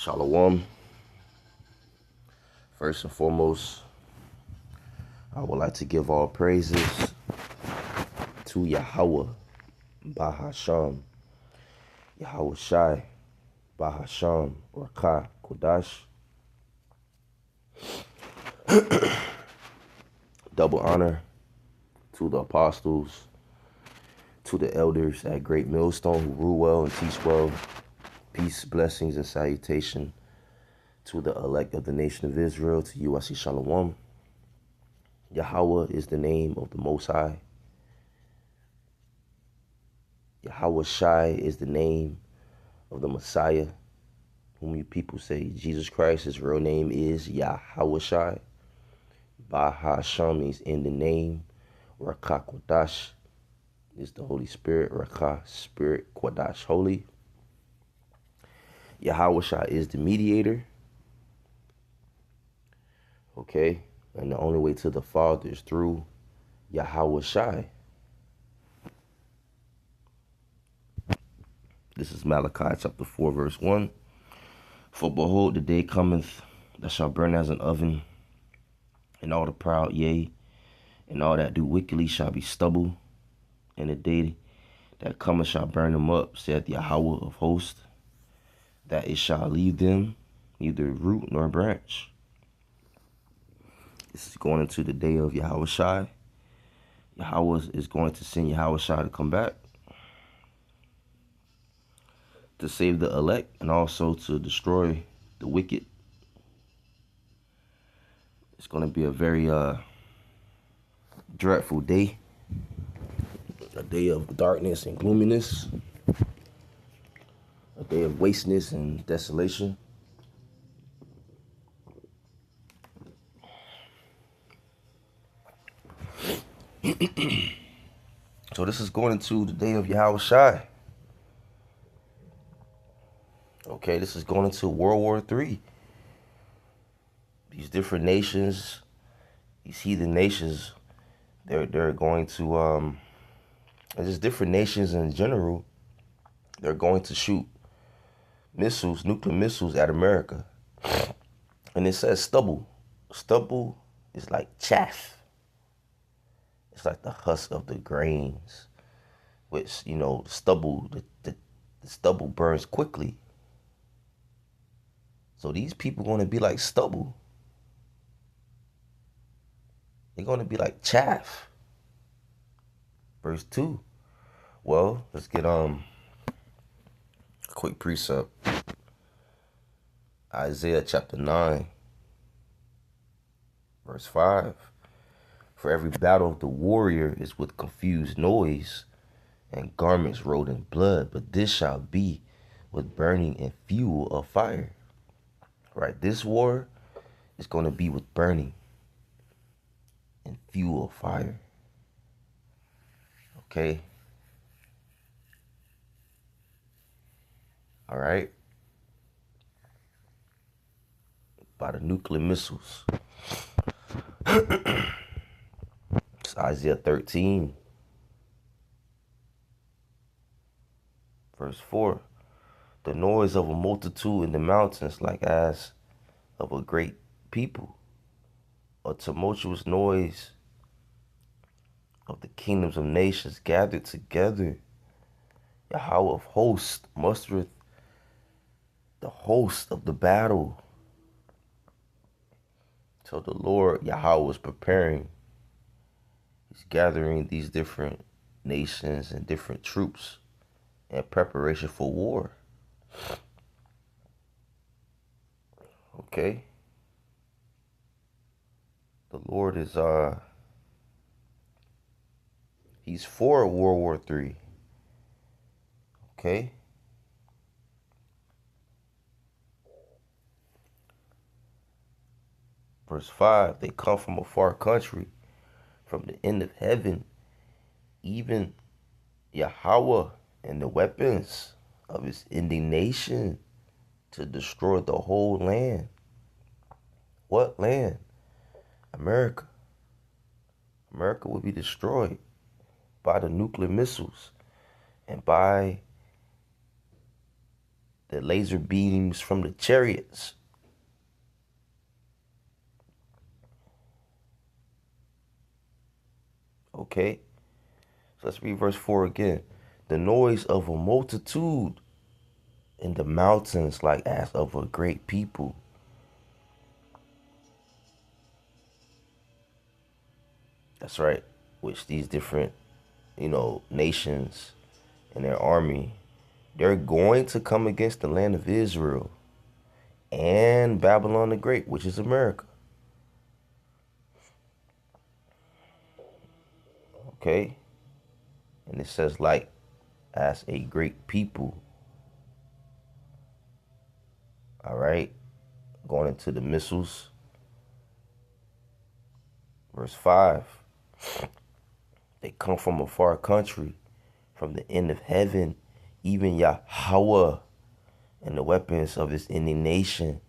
Shalom. First and foremost, I would like to give all praises to Yahweh, Bahasham, Yahweh Shai, Bahasham, Rakah, Kodash. Double honor to the apostles, to the elders at Great Millstone who rule well and teach well. Peace, blessings, and salutation to the elect of the nation of Israel, to you I say Shalom. Yahweh is the name of the Most High. Yahweh Shai is the name of the Messiah, whom you people say Jesus Christ. His real name is Yahweh Shai. Bahasham means in the name. Rakah Kodash is the Holy Spirit. Rakah, Spirit, Kodash, Holy. Yahweh Shai is the mediator. Okay? And the only way to the Father is through Yahweh Shai. This is Malachi chapter 4, verse 1. For behold, the day cometh that shall burn as an oven, and all the proud, yea, and all that do wickedly shall be stubble. And the day that cometh shall burn them up, saith Yahweh of hosts, that it shall leave them neither root nor branch. This is going into the day of Yahweh Shai. Yahweh is going to send Yahweh Shai to come back to save the elect and also to destroy the wicked. It's going to be a very dreadful day, a day of darkness and gloominess, a day of wasteness and desolation. So this is going into the day of Yahweh Shai. Okay, this is going into World War III. These different nations, these heathen nations, they're going to and just different nations in general, they're going to shoot missiles, nuclear missiles at America. And it says stubble. Stubble is like chaff. It's like the husk of the grains, which, stubble, the stubble burns quickly. So these people going to be like stubble. They're going to be like chaff. Verse 2. Well, let's get a quick precept. Isaiah chapter 9, verse 5. For every battle of the warrior is with confused noise and garments rolled in blood, but this shall be with burning and fuel of fire. Right? This war is going to be with burning and fuel of fire. Okay? All right? By the nuclear missiles. It's Isaiah 13, verse 4. The noise of a multitude in the mountains like as of a great people. A tumultuous noise of the kingdoms of nations gathered together. Yahweh of hosts mustereth the host of the battle. So the Lord Yahweh was preparing. He's gathering these different nations and different troops in preparation for war. Okay? The Lord is he's for World War III. Okay? Verse 5, they come from a far country, from the end of heaven, even Yahweh and the weapons of his indignation to destroy the whole land. What land? America. America will be destroyed by the nuclear missiles and by the laser beams from the chariots. Okay, so let's read verse 4 again. The noise of a multitude in the mountains like as of a great people. That's right, which these different, nations and their army, they're going to come against the land of Israel and Babylon the Great, which is America. Okay, and it says like as a great people. All right, going into the missiles. Verse 5. They come from a far country, from the end of heaven, even Yahweh, and the weapons of his indignation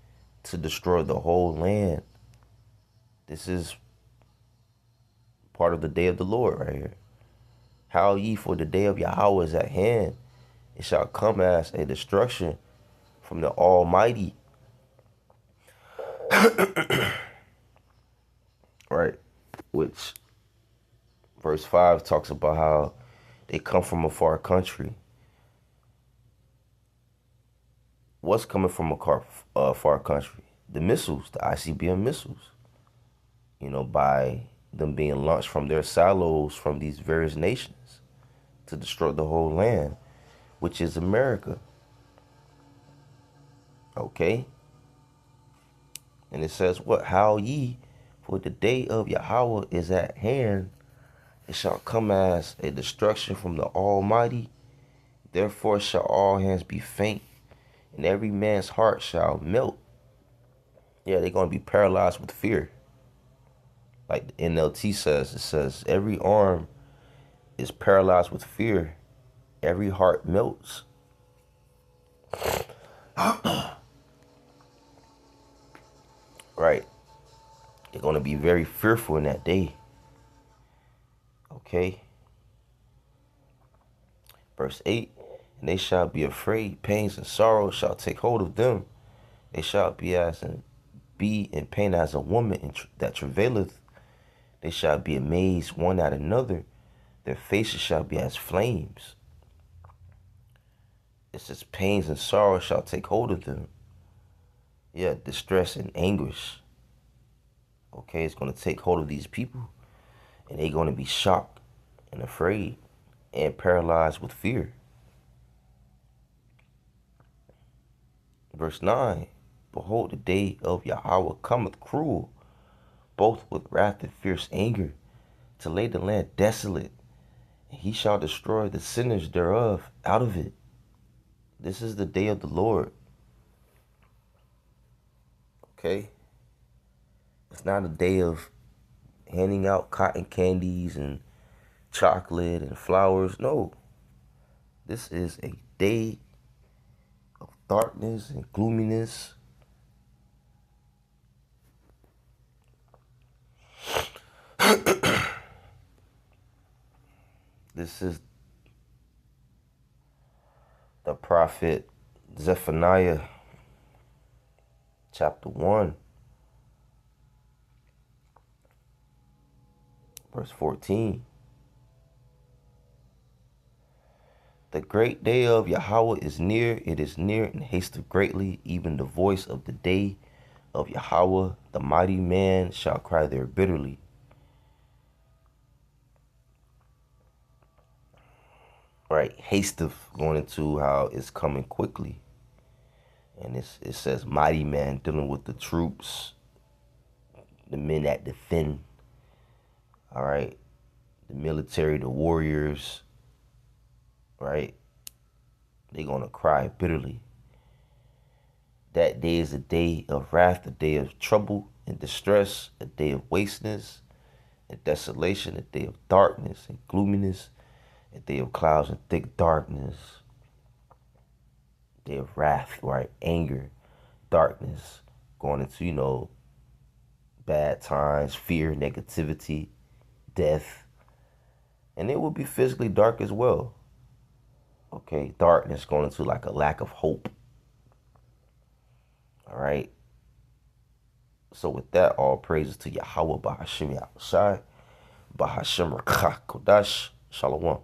to destroy the whole land. This is part of the day of the Lord right here. Howl ye, for the day of Yahweh is at hand. It shall come as a destruction from the Almighty. Right, which verse 5 talks about how they come from a far country. What's coming from a far country? The missiles, the ICBM missiles. By them being launched from their silos from these various nations to destroy the whole land, which is America. Okay? And it says, what? Howl ye, for the day of Yahweh is at hand. It shall come as a destruction from the Almighty. Therefore shall all hands be faint, and every man's heart shall melt. Yeah, they're going to be paralyzed with fear. Like the NLT says, it says, every arm is paralyzed with fear. Every heart melts. Right. They're going to be very fearful in that day. Okay. Verse 8. And they shall be afraid. Pains and sorrows shall take hold of them. They shall be in pain as a woman that travaileth. They shall be amazed one at another. Their faces shall be as flames. It says pains and sorrow shall take hold of them. Yeah, distress and anguish. Okay, it's going to take hold of these people. And they're going to be shocked and afraid and paralyzed with fear. Verse 9. Behold, the day of Yahweh cometh cruel, both with wrath and fierce anger, to lay the land desolate. And he shall destroy the sinners thereof out of it. This is the day of the Lord. Okay? It's not a day of handing out cotton candies and chocolate and flowers. No. This is a day of darkness and gloominess. This is the prophet Zephaniah, chapter 1, verse 14. The great day of Yahweh is near. It is near and hasteth greatly. Even the voice of the day of Yahweh, the mighty man, shall cry there bitterly. Right, hasteth, going into how it's coming quickly. And it says mighty man, dealing with the troops, the men that defend. All right, the military, the warriors. Right, they're going to cry bitterly. That day is a day of wrath, a day of trouble and distress, a day of wasteness and desolation, a day of darkness and gloominess, a day of clouds and thick darkness, a day of wrath, right? Anger, darkness, going into, bad times, fear, negativity, death. And it will be physically dark as well. Okay, darkness going into like a lack of hope. So with that, all praises to Yahweh Bahashim Yahushai, Bahashim Rakha Kodash, Shalom.